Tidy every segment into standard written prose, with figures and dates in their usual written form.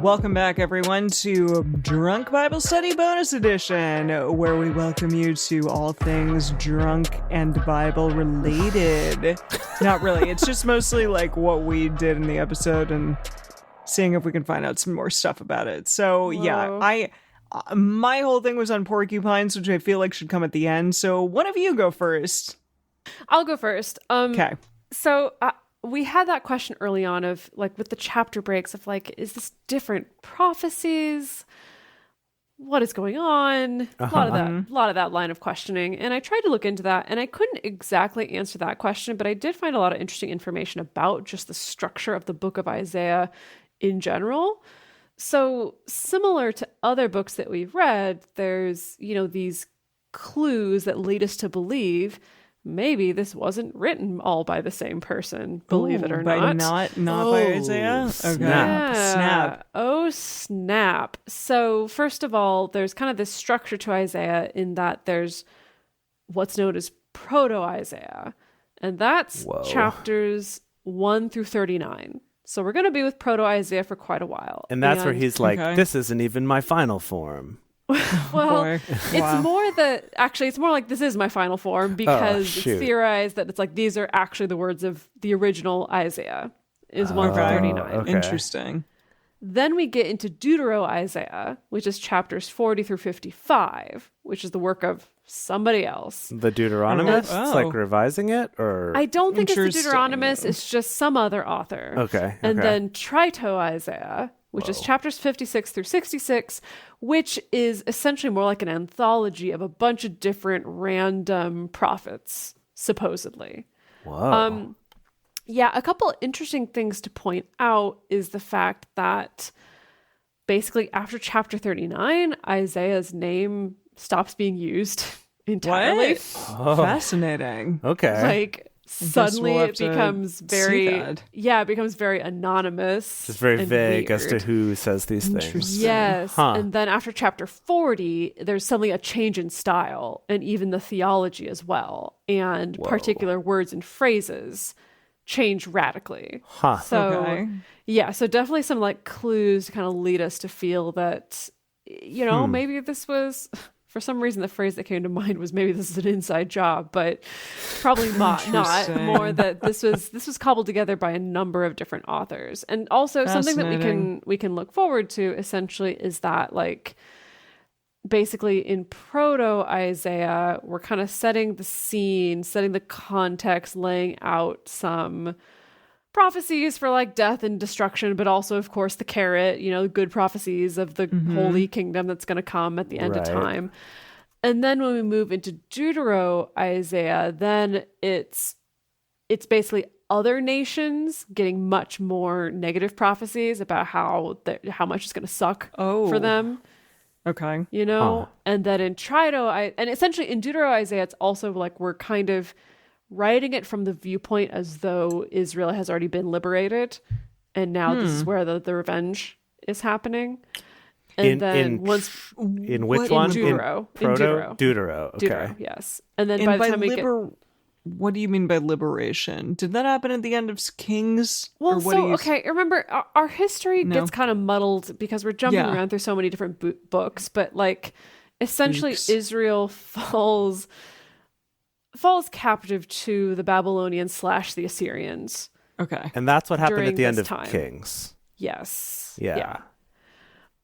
Welcome back, everyone, to Drunk Bible Study Bonus Edition, where we welcome you to all things drunk and Bible related. Not really. It's just mostly like what we did in the episode and seeing if we can find out some more stuff about it. So, yeah, my whole thing was on porcupines, which I feel like should come at the end. So one of you go first. I'll go first. Okay. So we had that question early on of like with the chapter breaks of like, is this different prophecies? What is going on? A lot of that line of questioning. And I tried to look into that and I couldn't exactly answer that question, but I did find a lot of interesting information about just the structure of the book of Isaiah in general. So similar to other books that we've read, there's, these clues that lead us to believe maybe this wasn't written all by the same person, believe it or not. Not by Isaiah? Okay. Snap. Oh, snap. So first of all, there's kind of this structure to Isaiah in that there's what's known as proto-Isaiah. And that's chapters 1 through 39. So we're going to be with proto-Isaiah for quite a while. And that's where he's like, this isn't even my final form. Well, it's more like this is my final form because it's theorized that it's like these are actually the words of the original Isaiah is 1 through 39. Okay. Interesting. Then we get into Deutero Isaiah, which is chapters 40 through 55, which is the work of somebody else. The Deuteronomists, like revising it, or I don't think it's the Deuteronomist. It's just some other author. Okay. And then Trito Isaiah, which is chapters 56 through 66, which is essentially more like an anthology of a bunch of different random prophets, supposedly. Whoa. A couple interesting things to point out is the fact that basically after chapter 39, Isaiah's name stops being used entirely. What? Fascinating. Okay. Like suddenly it becomes very anonymous. Just very vague as to who says these things. Yes. And then after chapter 40, there's suddenly a change in style and even the theology as well. And particular words and phrases change radically. So definitely some like clues to kind of lead us to feel that, maybe this was... For some reason, the phrase that came to mind was maybe this is an inside job, but probably not. More that this was cobbled together by a number of different authors, and also something that we can look forward to. Essentially, is that like basically in proto Isaiah, we're kind of setting the scene, setting the context, laying out some prophecies for like death and destruction, but also of course the carrot, good prophecies of the holy kingdom that's going to come at the end of time. And then when we move into Deutero Isaiah, then it's basically other nations getting much more negative prophecies about how much it's going to suck for them. Okay. And then in Trito, and essentially in Deutero Isaiah, it's also like we're kind of writing it from the viewpoint as though Israel has already been liberated, and now this is where the revenge is happening. And in which one? In Deutero. Deutero. Okay. Deutero, yes. And then by the time we get... What do you mean by liberation? Did that happen at the end of Kings? Well, remember, our history gets kind of muddled because we're jumping around through so many different books, but like essentially Israel falls captive to the Babylonians / the Assyrians. Okay. And that's what happened at the end of Kings. Yes. Yeah.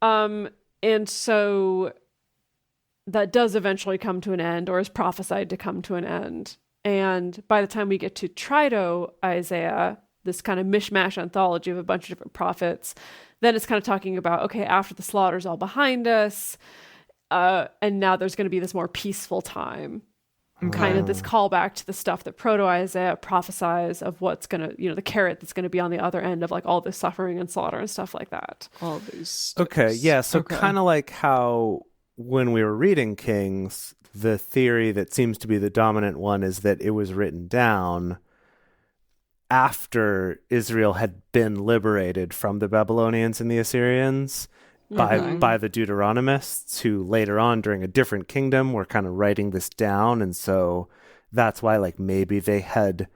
And so that does eventually come to an end, or is prophesied to come to an end. And by the time we get to Trito Isaiah, this kind of mishmash anthology of a bunch of different prophets, then it's kind of talking about, okay, after the slaughter's all behind us, and now there's going to be this more peaceful time. Kind of this callback to the stuff that proto-Isaiah prophesies of what's going to, the carrot that's going to be on the other end of like all this suffering and slaughter and stuff like that. All these Okay, yeah. So kind of like how when we were reading Kings, the theory that seems to be the dominant one is that it was written down after Israel had been liberated from the Babylonians and the Assyrians. By the Deuteronomists, who later on during a different kingdom were kind of writing this down. And so that's why like maybe they had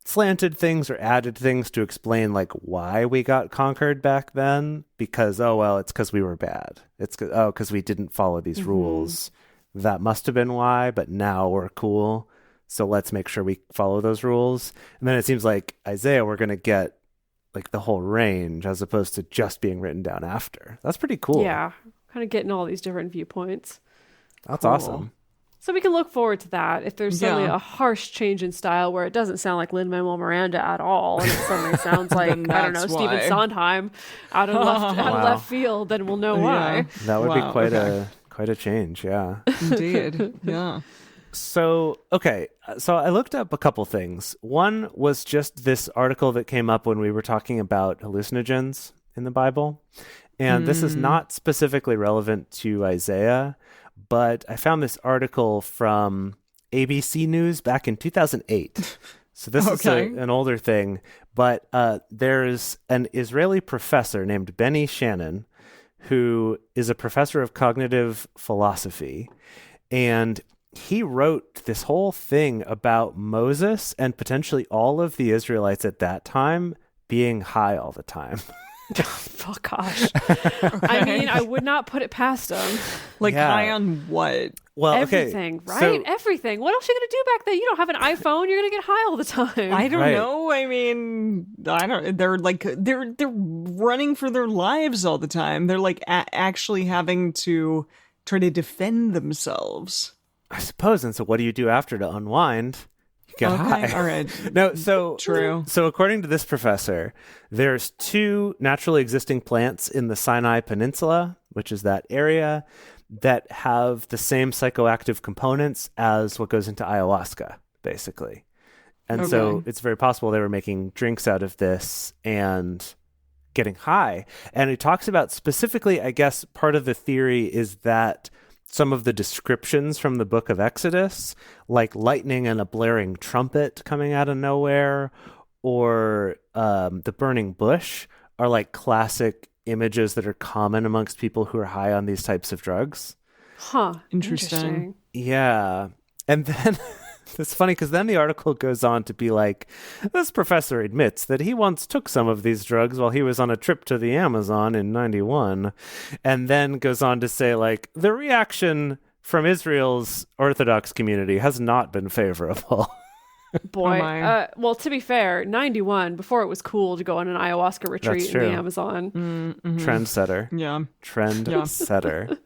slanted things or added things to explain like why we got conquered back then, because it's because we were bad. It's because we didn't follow these rules. That must have been why, but now we're cool, so let's make sure we follow those rules. And then it seems like Isaiah, we're going to get like the whole range as opposed to just being written down after. That's pretty cool. Yeah, kind of getting all these different viewpoints. That's awesome. So we can look forward to that. If there's suddenly a harsh change in style where it doesn't sound like Lin-Manuel Miranda at all, and it suddenly sounds like, I don't know, Stephen Sondheim out of left field, then we'll know why. That would be quite a change, yeah. Indeed, yeah. So I looked up a couple things. One was just this article that came up when we were talking about hallucinogens in the Bible. And this is not specifically relevant to Isaiah, but I found this article from ABC News back in 2008. So this is an older thing, but there's an Israeli professor named Benny Shannon, who is a professor of cognitive philosophy. And he wrote this whole thing about Moses and potentially all of the Israelites at that time being high all the time. Oh, gosh. I mean, I would not put it past them. High on what? Well, everything, right? So, everything. What else are you going to do back then? You don't have an iPhone. You're going to get high all the time. I don't know. I mean, they're running for their lives all the time. They're like actually having to try to defend themselves. I suppose. And so what do you do after to unwind? Get high. All right. No, so true. So according to this professor, there's 2 naturally existing plants in the Sinai Peninsula, which is that area, that have the same psychoactive components as what goes into ayahuasca, basically. And so it's very possible they were making drinks out of this and getting high. And he talks about specifically, I guess, part of the theory is that some of the descriptions from the book of Exodus, like lightning and a blaring trumpet coming out of nowhere, or the burning bush, are like classic images that are common amongst people who are high on these types of drugs. Huh. Interesting. Yeah. And then it's funny because then the article goes on to be like, this professor admits that he once took some of these drugs while he was on a trip to the Amazon in 91, and then goes on to say, like, the reaction from Israel's Orthodox community has not been favorable. Boy, well, to be fair, 91, before it was cool to go on an ayahuasca retreat in the Amazon. Mm-hmm. Trendsetter. Yeah. Trendsetter.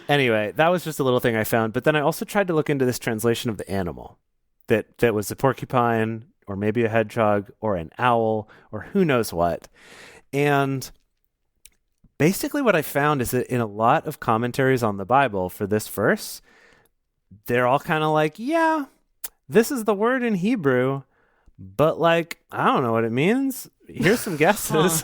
Anyway, that was just a little thing I found. But then I also tried to look into this translation of the animal that was a porcupine or maybe a hedgehog or an owl or who knows what. And basically what I found is that in a lot of commentaries on the Bible for this verse, they're all kind of like, yeah, this is the word in Hebrew, but like, I don't know what it means. Here's some guesses.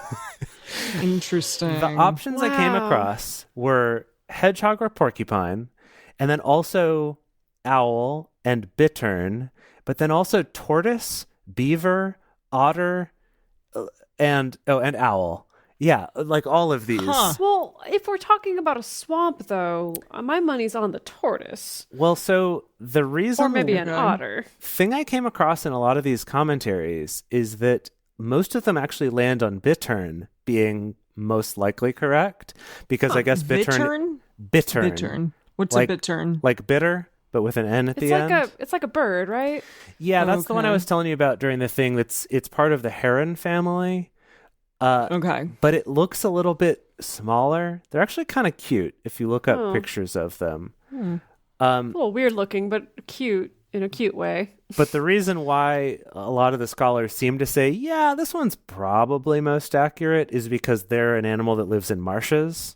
Interesting. The options I came across were hedgehog or porcupine, and then also owl and bittern, but then also tortoise, beaver, otter, and owl. Yeah, like all of these. Well, if we're talking about a swamp, though, my money's on the tortoise. Well, so the reason... Or maybe an otter. Thing I came across in a lot of these commentaries is that most of them actually land on bittern being most likely correct, because I guess bittern... Bittern. What's like, a bittern? Like bitter, but with an N at the end? It's like a bird, right? Yeah, that's the one I was telling you about during the thing. It's part of the heron family. But it looks a little bit smaller. They're actually kind of cute if you look up pictures of them. A little weird looking, but cute in a cute way. But the reason why a lot of the scholars seem to say, yeah, this one's probably most accurate is because they're an animal that lives in marshes,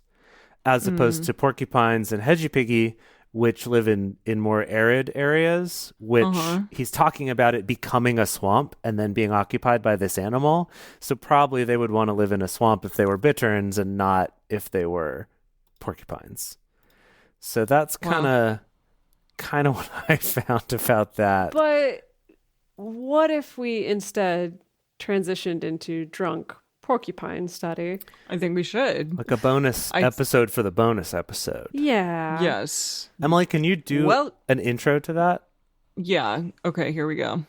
as opposed to porcupines and hedgehog, which live in more arid areas, which he's talking about it becoming a swamp and then being occupied by this animal. So probably they would want to live in a swamp if they were bitterns and not if they were porcupines. So that's kind of what I found about that. But what if we instead transitioned into drunk porcupine study? I think we should. Like a bonus episode for the bonus episode. Yeah. Emily, can you do an intro to that? Yeah. Okay, here we go.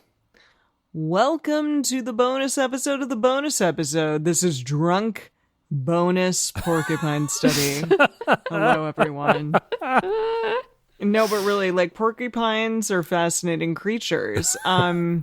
Welcome to the bonus episode of the bonus episode. This is Drunk Bonus Porcupine Study. Hello, everyone. No, but really, like, porcupines are fascinating creatures. But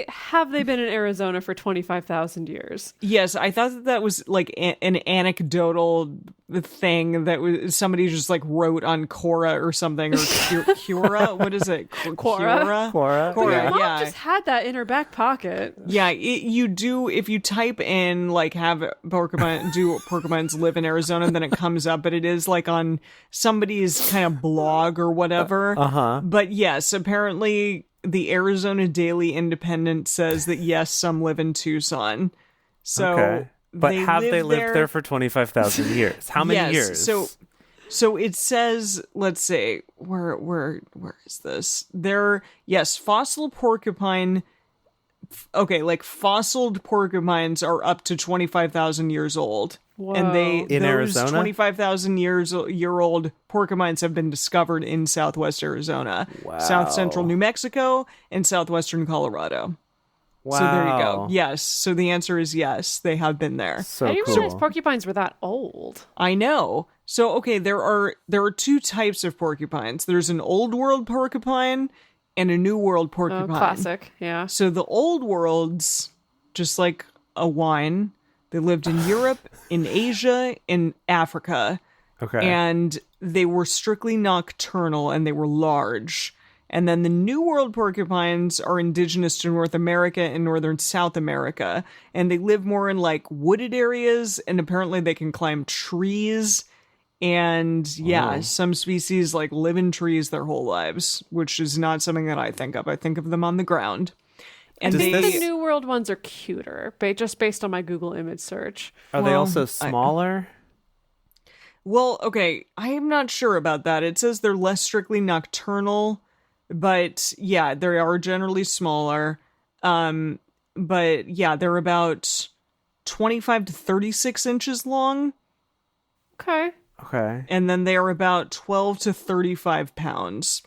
have they been in Arizona for 25,000 years? Yes, I thought that was like an anecdotal thing that was somebody just like wrote on Quora or something, or Quora. What is it? Quora. Yeah. Mom just had that in her back pocket. Yeah, you do. If you type in like have porcupines live in Arizona, then it comes up. But it is like on somebody's kind of blog or whatever. But yes, apparently the Arizona Daily Independent says that yes, some live in Tucson. So, okay. But have they lived there for 25,000 years? How many years? So it says, let's see, where is this? Fossil porcupine. Okay, like fossiled porcupines are up to 25,000 years old. Whoa. And in those Arizona? 25,000 year old porcupines have been discovered in southwest Arizona, south central New Mexico, and southwestern Colorado. Wow. So there you go. Yes. So the answer is yes, they have been there. So I didn't cool. realize porcupines were that old. I know. So okay, there are two types of porcupines. There's an old world porcupine and a new world porcupine. Oh, classic. Yeah. So the old worlds, just like a wine, they lived in Europe, in Asia, in Africa. Okay. And they were strictly nocturnal and they were large. And then the New World porcupines are indigenous to North America and northern South America. And they live more in like wooded areas, and apparently they can climb trees. And some species like live in trees their whole lives, which is not something that I think of. I think of them on the ground. And I think the New World ones are cuter, just based on my Google image search. Are they also smaller? Well, okay, I am not sure about that. It says they're less strictly nocturnal, but yeah, they are generally smaller. But yeah, they're about 25 to 36 inches long. Okay. And then they are about 12 to 35 pounds.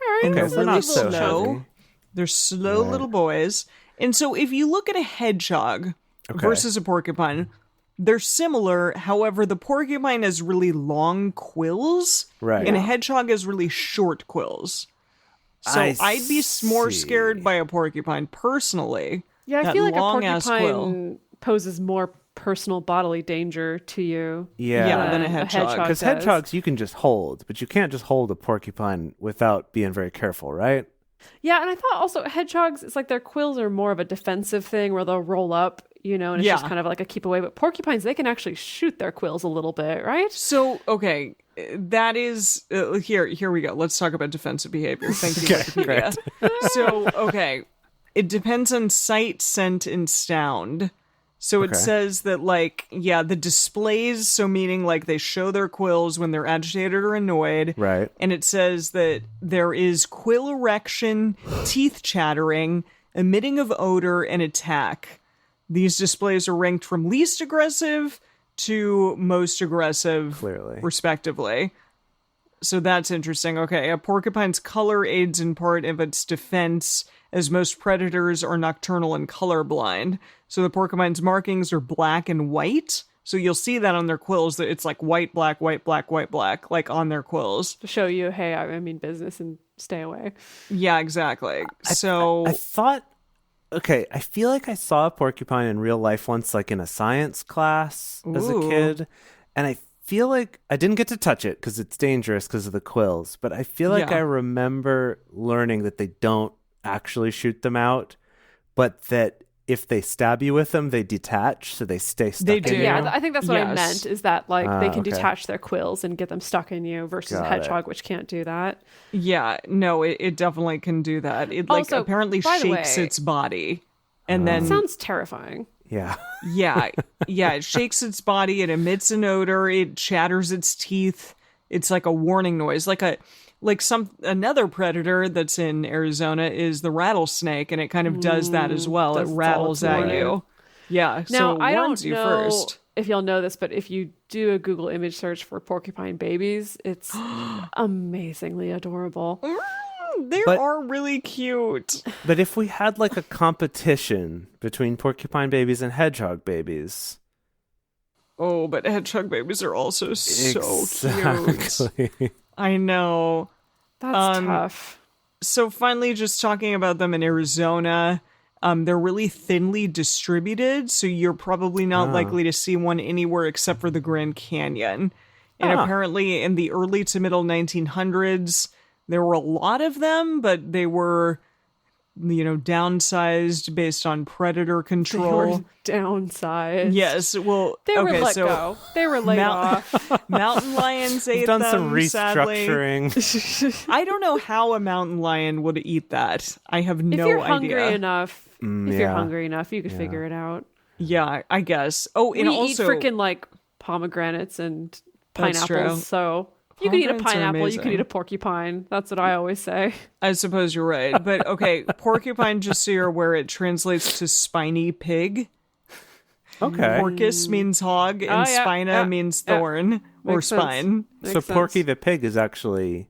All right. And they're so really not so slow. heavy. They're slow little boys. And so if you look at a hedgehog versus a porcupine, they're similar. However, the porcupine has really long quills, right? And a hedgehog has really short quills. So I'd be more scared by a porcupine personally. Yeah, I feel like a porcupine poses more personal bodily danger to you. Than a hedgehog. Because hedgehogs you can just hold, but you can't just hold a porcupine without being very careful, right? Yeah, and I thought also hedgehogs, it's like their quills are more of a defensive thing where they'll roll up, and it's just kind of like a keep away. But porcupines, they can actually shoot their quills a little bit, right? So, okay, that is, here we go. Let's talk about defensive behavior. Thank you, Wikipedia. So, okay, it depends on sight, scent, and sound. So it says that, like, the displays, so meaning, like, they show their quills when they're agitated or annoyed. Right. And it says that there is quill erection, teeth chattering, emitting of odor, and attack. These displays are ranked from least aggressive to most aggressive, clearly, respectively. So that's interesting. Okay, a porcupine's color aids in part of its defense, as most predators are nocturnal and colorblind. So the porcupine's markings are black and white. So you'll see that on their quills, that it's like white, black, white, black, white, black, like on their quills. To show you, hey, I mean business and stay away. Yeah, exactly. I thought, I feel like I saw a porcupine in real life once, like in a science class as a kid. And I feel like I didn't get to touch it because it's dangerous because of the quills. But I feel like I remember learning that they don't actually shoot them out, but that if they stab you with them, they detach, so they stay stuck in you. Yeah, I think that's what I meant, is that like they can detach their quills and get them stuck in you versus a hedgehog, which can't do that. Yeah, no, it definitely can do that. It like also, apparently shakes its body. And then sounds terrifying. Yeah. It shakes its body, it emits an odor, it chatters its teeth. It's like a warning noise, another predator that's in Arizona is the rattlesnake, and it kind of does that as well. It rattles at you. Yeah. Now, so I don't warns you know first. if you'll know this, but if you do a Google image search for porcupine babies, it's amazingly adorable. They are really cute. But if we had like a competition between porcupine babies and hedgehog babies. Oh, but hedgehog babies are also so Exactly. cute. I know. That's tough. So finally, just talking about them in Arizona, they're really thinly distributed, so you're probably not likely to see one anywhere except for the Grand Canyon. And apparently in the early to middle 1900s, there were a lot of them, but they were, downsized based on predator control. Downsized. Yes, well, they were let go. They were laid off. Mountain lions ate them, done some restructuring. Sadly. I don't know how a mountain lion would eat that. I have no idea. If you're hungry enough, you could figure it out. Yeah, I guess. Oh, and we also eat freaking like pomegranates and That's true. pineapples, so you could eat a Pomegranates are pineapple, you amazing. could eat a porcupine. That's what I always say. I suppose you're right. But okay, porcupine, just so you're aware, it translates to spiny pig. Okay. Porcus means hog, and spina means thorn or Makes sense. spine. So Makes Porky sense. the pig is actually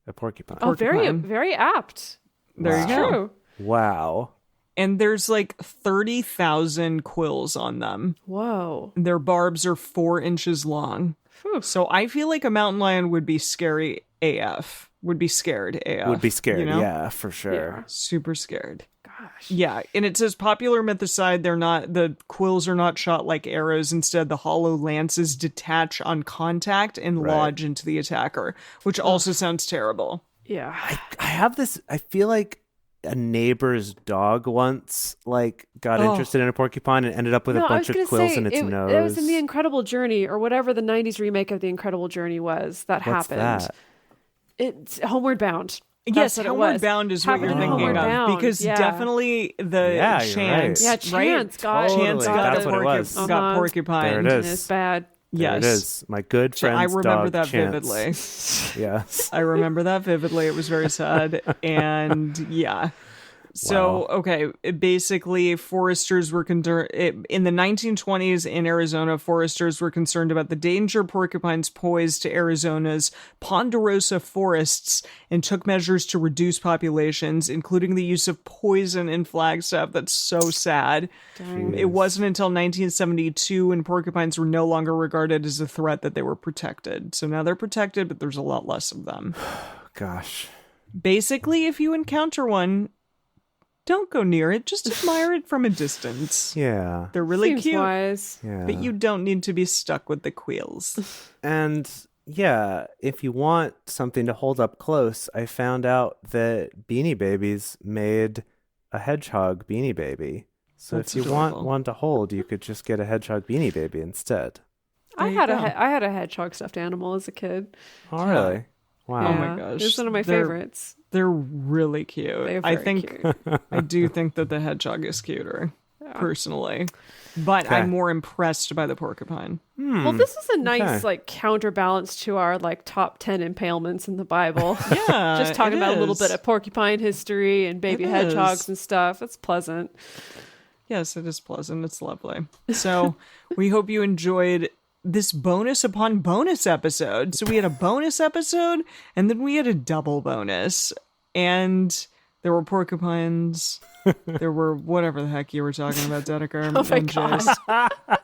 a porcupine. Oh, very, porcupine. very apt. There you It's go. true. Wow. And there's like 30,000 quills on them. Whoa. Their barbs are 4 inches long. Whew. So I feel like a mountain lion would be scary AF. Would be scared AF. Would be scared, you know? yeah, for sure. Yeah. Super scared. Gosh. Yeah, and it says popular myth aside, the quills are not shot like arrows. Instead, the hollow lances detach on contact and lodge into the attacker, which also sounds terrible. Yeah. I have this, I feel like a neighbor's dog once got interested in a porcupine and ended up with a bunch of quills in its nose. It was in The Incredible Journey, or whatever the 90s remake of The Incredible Journey was that What's happened. that? It's Homeward Bound. Yes, That's what it Homeward was. Bound is what Happened you're in thinking Homeward of. Bound, Because yeah. definitely the Yeah, you're Chance, right. Yeah, right? Chance got Chance got That's a what it was. got porcupine. There it and is. it's bad. There Yes. it is. My good friend's I remember dog, that Chance. vividly. Yes. I remember that vividly. It was very sad. And yeah. So, okay, basically, foresters were in the 1920s in Arizona, foresters were concerned about the danger porcupines posed to Arizona's ponderosa forests and took measures to reduce populations, including the use of poison in Flagstaff. That's so sad. Dang. It wasn't until 1972 when porcupines were no longer regarded as a threat that they were protected. So now they're protected, but there's a lot less of them. Gosh. Basically, if you encounter one, don't go near it. Just admire it from a distance. Yeah. They're really Seems cute, wise. Yeah. but you don't need to be stuck with the quills. And yeah, if you want something to hold up close, I found out that Beanie Babies made a hedgehog Beanie Baby. So That's if you want adorable. one to hold, you could just get a hedgehog Beanie Baby instead. I There you had go. I had a hedgehog stuffed animal as a kid. Oh, really? Wow. Oh my Yeah, gosh. It's one of my They're- favorites. They're really cute. They're I very think cute. I do think that the hedgehog is cuter, Yeah. personally. But Okay. I'm more impressed by the porcupine. Well, this is a nice Okay. counterbalance to our top 10 impalements in the Bible. Yeah, Just talking it about a little is. bit of porcupine history and baby It hedgehogs is. and stuff. It's pleasant. Yes, it is pleasant. It's lovely. So we hope you enjoyed this bonus upon bonus episode. So we had a bonus episode and then we had a double bonus. And there were porcupines. There were whatever the heck you were talking about, Dedeker. Oh my MJs.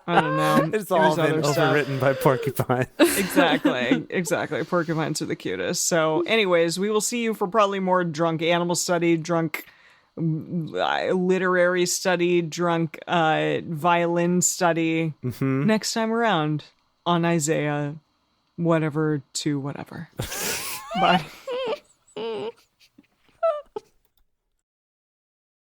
I don't know. It's There all was been other stuff. overwritten by porcupine. Exactly. Porcupines are the cutest. So, anyways, we will see you for probably more drunk animal study, drunk literary study, drunk violin study next time around on Isaiah, whatever to whatever. Bye.